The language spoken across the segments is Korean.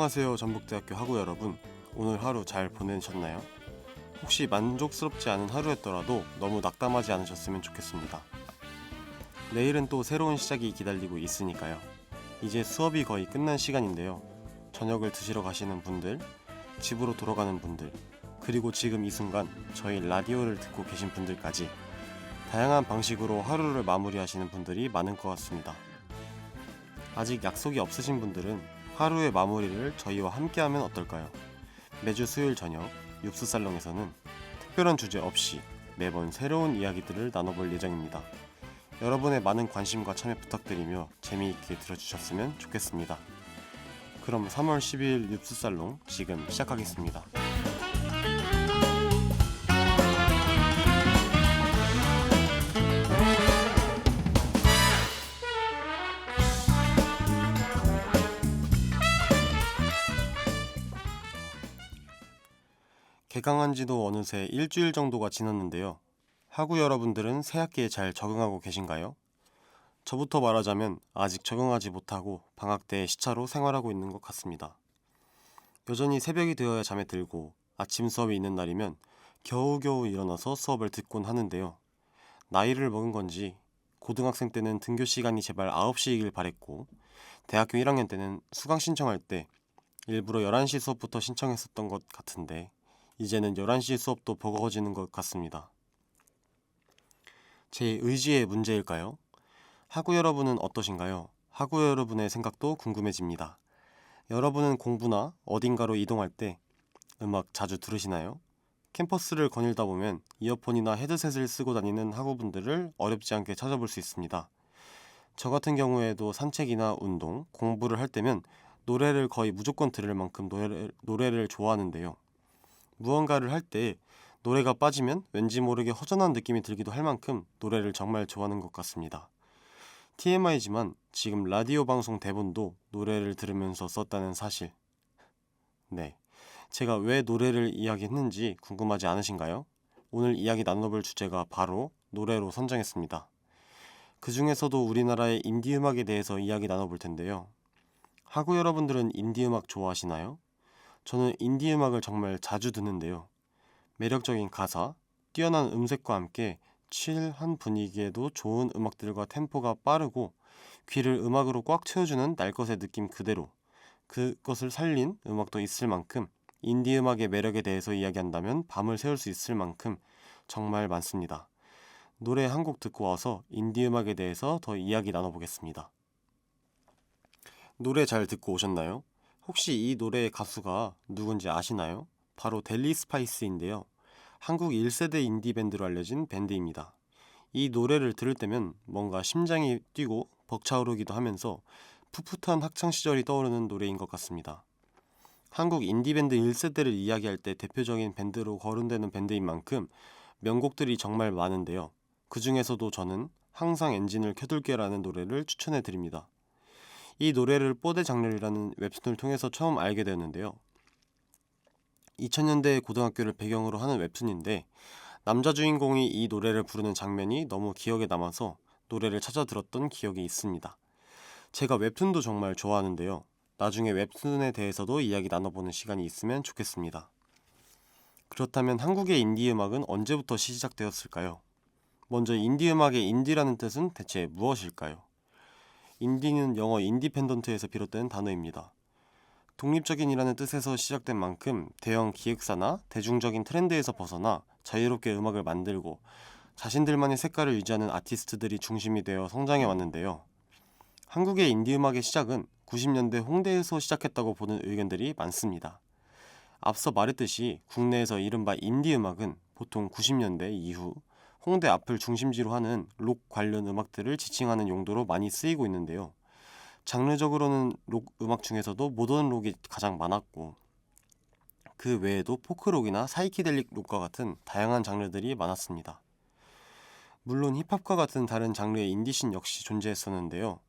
안녕하세요, 전북대학교 학우 여러분. 오늘 하루 잘 보내셨나요? 혹시 만족스럽지 않은 하루였더라도 너무 낙담하지 않으셨으면 좋겠습니다. 내일은 또 새로운 시작이 기다리고 있으니까요. 이제 수업이 거의 끝난 시간인데요. 저녁을 드시러 가시는 분들, 집으로 돌아가는 분들, 그리고 지금 이 순간 저희 라디오를 듣고 계신 분들까지 다양한 방식으로 하루를 마무리하시는 분들이 많은 것 같습니다. 아직 약속이 없으신 분들은 하루의 마무리를 저희와 함께하면 어떨까요? 매주 수요일 저녁 윕스살롱에서는 특별한 주제 없이 매번 새로운 이야기들을 나눠볼 예정입니다. 여러분의 많은 관심과 참여 부탁드리며 재미있게 들어주셨으면 좋겠습니다. 그럼 3월 12일 윕스살롱 지금 시작하겠습니다. 개강한 지도 어느새 일주일 정도가 지났는데요. 학우 여러분들은 새 학기에 잘 적응하고 계신가요? 저부터 말하자면 아직 적응하지 못하고 방학 때 시차로 생활하고 있는 것 같습니다. 여전히 새벽이 되어야 잠에 들고 아침 수업이 있는 날이면 겨우겨우 일어나서 수업을 듣곤 하는데요. 나이를 먹은 건지 고등학생 때는 등교 시간이 제발 9시이길 바랬고 대학교 1학년 때는 수강 신청할 때 일부러 11시 수업부터 신청했었던 것 같은데 이제는 11시 수업도 버거워지는 것 같습니다. 제 의지의 문제일까요? 학우 여러분은 어떠신가요? 학우 여러분의 생각도 궁금해집니다. 여러분은 공부나 어딘가로 이동할 때 음악 자주 들으시나요? 캠퍼스를 거닐다 보면 이어폰이나 헤드셋을 쓰고 다니는 학우분들을 어렵지 않게 찾아볼 수 있습니다. 저 같은 경우에도 산책이나 운동, 공부를 할 때면 노래를 거의 무조건 들을 만큼 노래를 좋아하는데요. 무언가를 할 때 노래가 빠지면 왠지 모르게 허전한 느낌이 들기도 할 만큼 노래를 정말 좋아하는 것 같습니다. TMI지만 지금 라디오 방송 대본도 노래를 들으면서 썼다는 사실. 네, 제가 왜 노래를 이야기했는지 궁금하지 않으신가요? 오늘 이야기 나눠볼 주제가 바로 노래로 선정했습니다. 그 중에서도 우리나라의 인디 음악에 대해서 이야기 나눠볼 텐데요. 학우 여러분들은 인디 음악 좋아하시나요? 저는 인디 음악을 정말 자주 듣는데요. 매력적인 가사, 뛰어난 음색과 함께 칠한 분위기에도 좋은 음악들과 템포가 빠르고 귀를 음악으로 꽉 채워주는 날 것의 느낌 그대로 그것을 살린 음악도 있을 만큼 인디 음악의 매력에 대해서 이야기한다면 밤을 새울 수 있을 만큼 정말 많습니다. 노래 한 곡 듣고 와서 인디 음악에 대해서 더 이야기 나눠보겠습니다. 노래 잘 듣고 오셨나요? 혹시 이 노래의 가수가 누군지 아시나요? 바로 델리 스파이스인데요. 한국 1세대 인디 밴드로 알려진 밴드입니다. 이 노래를 들을 때면 뭔가 심장이 뛰고 벅차오르기도 하면서 풋풋한 학창시절이 떠오르는 노래인 것 같습니다. 한국 인디밴드 1세대를 이야기할 때 대표적인 밴드로 거론되는 밴드인 만큼 명곡들이 정말 많은데요. 그 중에서도 저는 항상 엔진을 켜둘게라는 노래를 추천해 드립니다. 이 노래를 뽀대 장르라는 웹툰을 통해서 처음 알게 되었는데요. 2000년대 고등학교를 배경으로 하는 웹툰인데 남자 주인공이 이 노래를 부르는 장면이 너무 기억에 남아서 노래를 찾아 들었던 기억이 있습니다. 제가 웹툰도 정말 좋아하는데요. 나중에 웹툰에 대해서도 이야기 나눠보는 시간이 있으면 좋겠습니다. 그렇다면 한국의 인디 음악은 언제부터 시작되었을까요? 먼저 인디 음악의 인디라는 뜻은 대체 무엇일까요? 인디는 영어 인디펜던트에서 비롯된 단어입니다. 독립적인이라는 뜻에서 시작된 만큼 대형 기획사나 대중적인 트렌드에서 벗어나 자유롭게 음악을 만들고 자신들만의 색깔을 유지하는 아티스트들이 중심이 되어 성장해 왔는데요. 한국의 인디 음악의 시작은 90년대 홍대에서 시작했다고 보는 의견들이 많습니다. 앞서 말했듯이 국내에서 이른바 인디 음악은 보통 90년대 이후 홍대 앞을 중심지로 하는 록 관련 음악들을 지칭하는 용도로 많이 쓰이고 있는데요. 장르적으로는 록 음악 중에서도 모던 록이 가장 많았고 그 외에도 포크록이나 사이키델릭 록과 같은 다양한 장르들이 많았습니다. 물론 힙합과 같은 다른 장르의 인디씬 역시 존재했었는데요.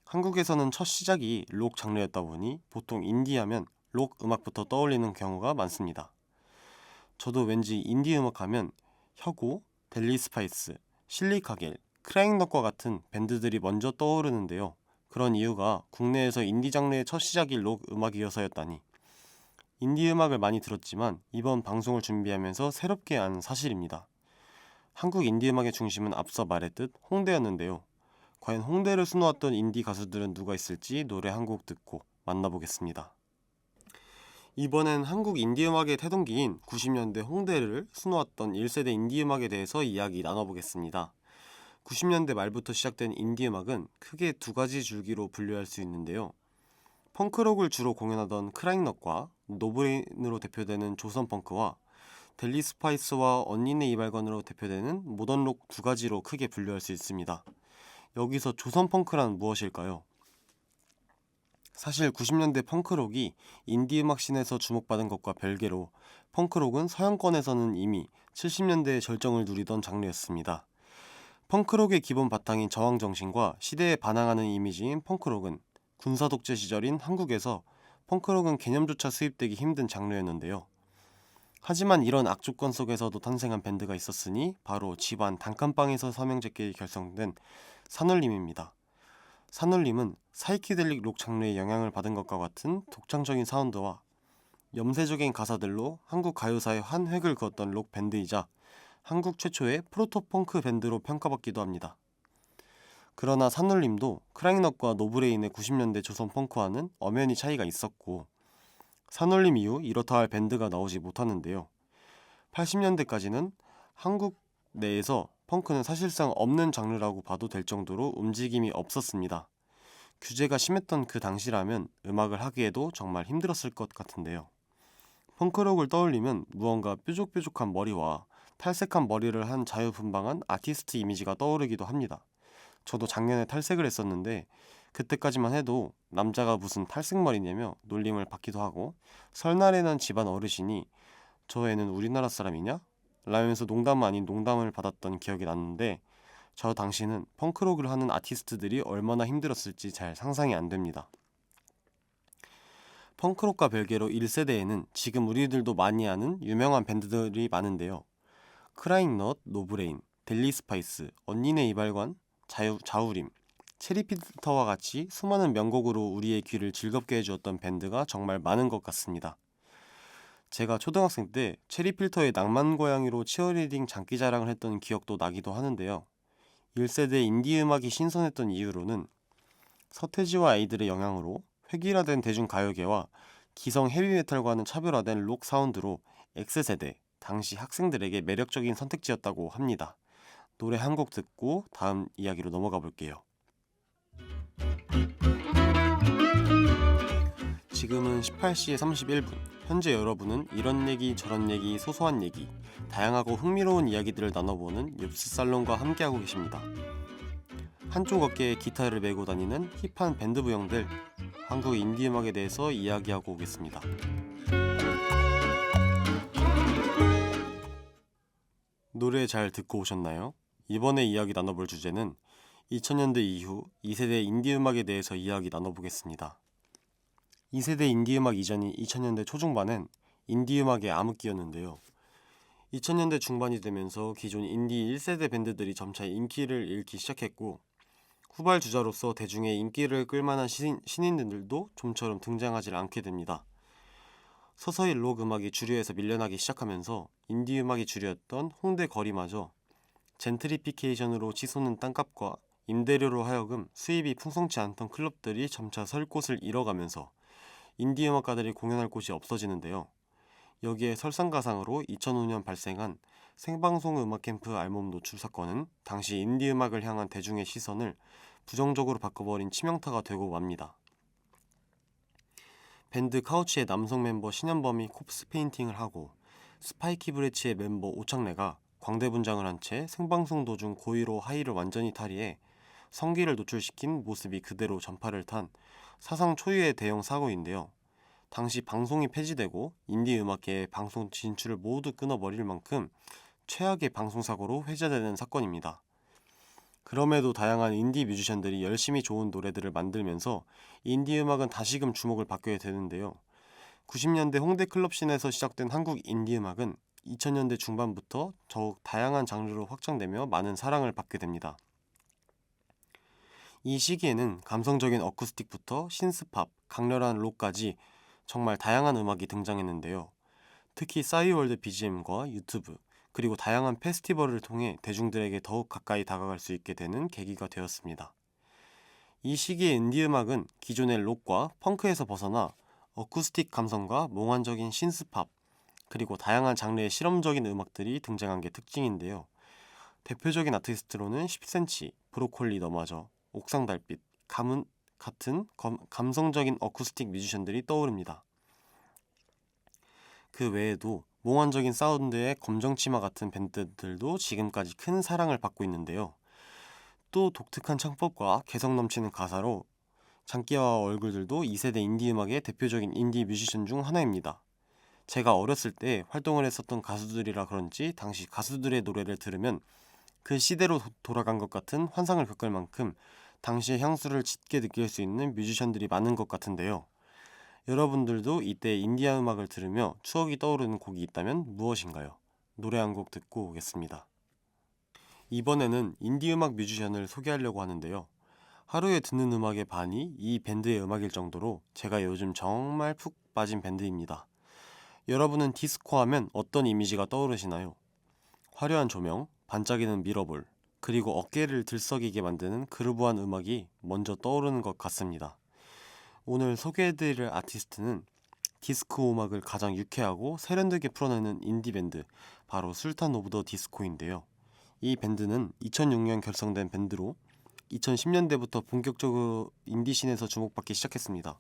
한국에서는 첫 시작이 록 장르였다 보니 보통 인디하면 록 음악부터 떠올리는 경우가 많습니다. 저도 왠지 인디 음악 하면 혁오, 델리 스파이스, 실리카겔, 크라잉넛과 같은 밴드들이 먼저 떠오르는데요. 그런 이유가 국내에서 인디 장르의 첫 시작이 록 음악이어서였다니. 인디 음악을 많이 들었지만 이번 방송을 준비하면서 새롭게 안 사실입니다. 한국 인디 음악의 중심은 앞서 말했듯 홍대였는데요. 과연 홍대를 수놓았던 인디 가수들은 누가 있을지 노래 한 곡 듣고 만나보겠습니다. 이번엔 한국 인디 음악의 태동기인 90년대 홍대를 수놓았던 1세대 인디 음악에 대해서 이야기 나눠보겠습니다. 90년대 말부터 시작된 인디 음악은 크게 두 가지 줄기로 분류할 수 있는데요. 펑크록을 주로 공연하던 크라잉넛과 노브레인으로 대표되는 조선펑크와 델리 스파이스와 언니네 이발관으로 대표되는 모던록 두 가지로 크게 분류할 수 있습니다. 여기서 조선펑크란 무엇일까요? 사실 90년대 펑크록이 인디음악 씬에서 주목받은 것과 별개로 펑크록은 서양권에서는 이미 70년대의 절정을 누리던 장르였습니다. 펑크록의 기본 바탕인 저항정신과 시대에 반항하는 이미지인 펑크록은 군사독재 시절인 한국에서 펑크록은 개념조차 수입되기 힘든 장르였는데요. 하지만 이런 악조건 속에서도 탄생한 밴드가 있었으니 바로 집안 단칸방에서 삼형제끼리 결성된 산울림입니다. 산울림은 사이키델릭 록 장르의 영향을 받은 것과 같은 독창적인 사운드와 염세적인 가사들로 한국 가요사의 한 획을 그었던 록 밴드이자 한국 최초의 프로토펑크 밴드로 평가받기도 합니다. 그러나 산울림도 크라잉넛과 노브레인의 90년대 조선 펑크와는 엄연히 차이가 있었고 산울림 이후 이렇다 할 밴드가 나오지 못하는데요. 80년대까지는 한국 내에서 펑크는 사실상 없는 장르라고 봐도 될 정도로 움직임이 없었습니다. 규제가 심했던 그 당시라면 음악을 하기에도 정말 힘들었을 것 같은데요. 펑크록을 떠올리면 무언가 뾰족뾰족한 머리와 탈색한 머리를 한 자유분방한 아티스트 이미지가 떠오르기도 합니다. 저도 작년에 탈색을 했었는데 그때까지만 해도 남자가 무슨 탈색머리냐며 놀림을 받기도 하고 설날에는 집안 어르신이 저 애는 우리나라 사람이냐? 라면서 농담 아닌 농담을 받았던 기억이 났는데 저 당시는 펑크록을 하는 아티스트들이 얼마나 힘들었을지 잘 상상이 안 됩니다. 펑크록과 별개로 1세대에는 지금 우리들도 많이 아는 유명한 밴드들이 많은데요. 크라잉넛, 노브레인, 델리 스파이스, 언니네 이발관, 자우림, 체리필터와 같이 수많은 명곡으로 우리의 귀를 즐겁게 해주었던 밴드가 정말 많은 것 같습니다. 제가 초등학생 때 체리필터의 낭만고양이로 치어리딩 장기자랑을 했던 기억도 나기도 하는데요. 1세대 인디 음악이 신선했던 이유로는 서태지와 아이들의 영향으로 획일화된 대중가요계와 기성 헤비메탈과는 차별화된 록 사운드로 X세대, 당시 학생들에게 매력적인 선택지였다고 합니다. 노래 한 곡 듣고 다음 이야기로 넘어가 볼게요. 지금은 18시 31분. 현재 여러분은 이런 얘기 저런 얘기 소소한 얘기 다양하고 흥미로운 이야기들을 나눠보는 윕스살롱과 함께하고 계십니다. 한쪽 어깨에 기타를 메고 다니는 힙한 밴드부 형들 한국 인디 음악에 대해서 이야기하고 오겠습니다. 노래 잘 듣고 오셨나요? 이번에 이야기 나눠볼 주제는 2000년대 이후 2세대 인디 음악에 대해서 이야기 나눠보겠습니다. 2세대 인디 음악 이전인 2000년대 초중반엔 인디 음악의 암흑기였는데요. 2000년대 중반이 되면서 기존 인디 1세대 밴드들이 점차 인기를 잃기 시작했고 후발주자로서 대중의 인기를 끌만한 신인들도 좀처럼 등장하지 않게 됩니다. 서서히 록 음악이 주류에서 밀려나기 시작하면서 인디 음악이 주류였던 홍대 거리마저 젠트리피케이션으로 치솟는 땅값과 임대료로 하여금 수입이 풍성치 않던 클럽들이 점차 설 곳을 잃어가면서 인디 음악가들이 공연할 곳이 없어지는데요. 여기에 설상가상으로 2005년 발생한 생방송 음악 캠프 알몸 노출 사건은 당시 인디 음악을 향한 대중의 시선을 부정적으로 바꿔버린 치명타가 되고 맙니다. 밴드 카우치의 남성 멤버 신현범이 콥스 페인팅을 하고 스파이키 브레치의 멤버 오창래가 광대 분장을 한 채 생방송 도중 고의로 하의를 완전히 탈의해 성기를 노출시킨 모습이 그대로 전파를 탄 사상 초유의 대형 사고인데요. 당시 방송이 폐지되고 인디 음악계의 방송 진출을 모두 끊어버릴 만큼 최악의 방송사고로 회자되는 사건입니다. 그럼에도 다양한 인디 뮤지션들이 열심히 좋은 노래들을 만들면서 인디 음악은 다시금 주목을 받게 되는데요. 90년대 홍대 클럽씬에서 시작된 한국 인디 음악은 2000년대 중반부터 더욱 다양한 장르로 확장되며 많은 사랑을 받게 됩니다. 이 시기에는 감성적인 어쿠스틱부터 신스팝, 강렬한 록까지 정말 다양한 음악이 등장했는데요. 특히 싸이월드 BGM과 유튜브, 그리고 다양한 페스티벌을 통해 대중들에게 더욱 가까이 다가갈 수 있게 되는 계기가 되었습니다. 이 시기의 인디 음악은 기존의 록과 펑크에서 벗어나 어쿠스틱 감성과 몽환적인 신스팝, 그리고 다양한 장르의 실험적인 음악들이 등장한 게 특징인데요. 대표적인 아티스트로는 10cm, 브로콜리 너마저, 옥상달빛, 가문 같은 감성적인 어쿠스틱 뮤지션들이 떠오릅니다. 그 외에도 몽환적인 사운드의 검정치마 같은 밴드들도 지금까지 큰 사랑을 받고 있는데요. 또 독특한 창법과 개성 넘치는 가사로 장기와 얼굴들도 2세대 인디 음악의 대표적인 인디 뮤지션 중 하나입니다. 제가 어렸을 때 활동을 했었던 가수들이라 그런지 당시 가수들의 노래를 들으면 그 시대로 돌아간 것 같은 환상을 겪을 만큼 당시의 향수를 짙게 느낄 수 있는 뮤지션들이 많은 것 같은데요. 여러분들도 이때 인디아 음악을 들으며 추억이 떠오르는 곡이 있다면 무엇인가요? 노래 한 곡 듣고 오겠습니다. 이번에는 인디 음악 뮤지션을 소개하려고 하는데요. 하루에 듣는 음악의 반이 이 밴드의 음악일 정도로 제가 요즘 정말 푹 빠진 밴드입니다. 여러분은 디스코 하면 어떤 이미지가 떠오르시나요? 화려한 조명, 반짝이는 미러볼, 그리고 어깨를 들썩이게 만드는 그루브한 음악이 먼저 떠오르는 것 같습니다. 오늘 소개해드릴 아티스트는 디스코 음악을 가장 유쾌하고 세련되게 풀어내는 인디밴드, 바로 술탄 오브 더 디스코인데요. 이 밴드는 2006년 결성된 밴드로 2010년대부터 본격적으로 인디씬에서 주목받기 시작했습니다.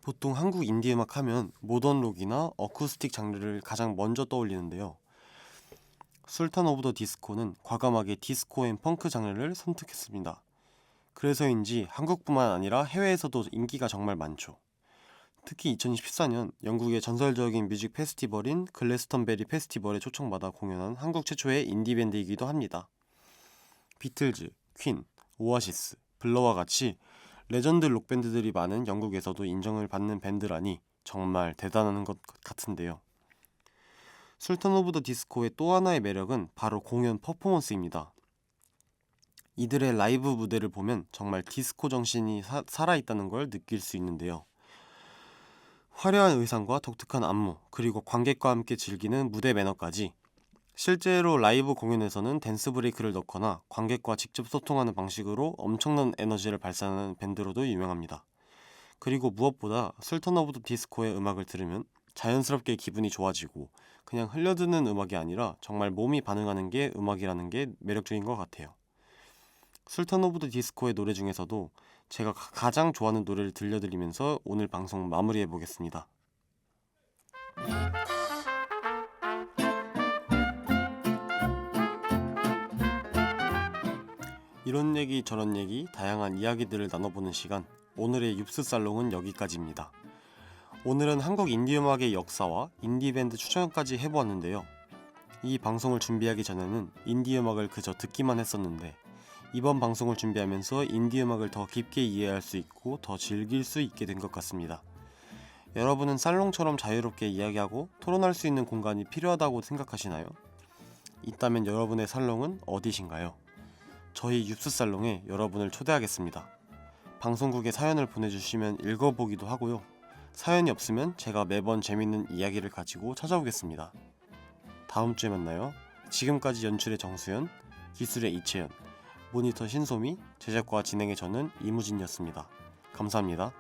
보통 한국 인디 음악 하면 모던 록이나 어쿠스틱 장르를 가장 먼저 떠올리는데요. 술탄 오브 더 디스코는 과감하게 디스코 앤 펑크 장르를 선택했습니다. 그래서인지 한국뿐만 아니라 해외에서도 인기가 정말 많죠. 특히 2014년 영국의 전설적인 뮤직 페스티벌인 글래스턴베리 페스티벌에 초청받아 공연한 한국 최초의 인디밴드이기도 합니다. 비틀즈, 퀸, 오아시스, 블러와 같이 레전드 록밴드들이 많은 영국에서도 인정을 받는 밴드라니 정말 대단한 것 같은데요. 술탄 오브 더 디스코의 또 하나의 매력은 바로 공연 퍼포먼스입니다. 이들의 라이브 무대를 보면 정말 디스코 정신이 살아있다는 걸 느낄 수 있는데요. 화려한 의상과 독특한 안무, 그리고 관객과 함께 즐기는 무대 매너까지 실제로 라이브 공연에서는 댄스 브레이크를 넣거나 관객과 직접 소통하는 방식으로 엄청난 에너지를 발산하는 밴드로도 유명합니다. 그리고 무엇보다 술탄 오브 더 디스코의 음악을 들으면 자연스럽게 기분이 좋아지고 그냥 흘려드는 음악이 아니라 정말 몸이 반응하는 게 음악이라는 게 매력적인 것 같아요. 술탄 오브 더 디스코의 노래 중에서도 제가 가장 좋아하는 노래를 들려드리면서 오늘 방송 마무리해 보겠습니다. 이런 얘기 저런 얘기 다양한 이야기들을 나눠보는 시간, 오늘의 윕스살롱은 여기까지입니다. 오늘은 한국 인디음악의 역사와 인디밴드 추천까지 해보았는데요. 이 방송을 준비하기 전에는 인디음악을 그저 듣기만 했었는데 이번 방송을 준비하면서 인디음악을 더 깊게 이해할 수 있고 더 즐길 수 있게 된 것 같습니다. 여러분은 살롱처럼 자유롭게 이야기하고 토론할 수 있는 공간이 필요하다고 생각하시나요? 있다면 여러분의 살롱은 어디신가요? 저희 윕스살롱에 여러분을 초대하겠습니다. 방송국에 사연을 보내주시면 읽어보기도 하고요. 사연이 없으면 제가 매번 재밌는 이야기를 가지고 찾아오겠습니다. 다음 주에 만나요. 지금까지 연출의 정수연, 기술의 이채연, 모니터 신소미, 제작과 진행의 저는 이무진이었습니다. 감사합니다.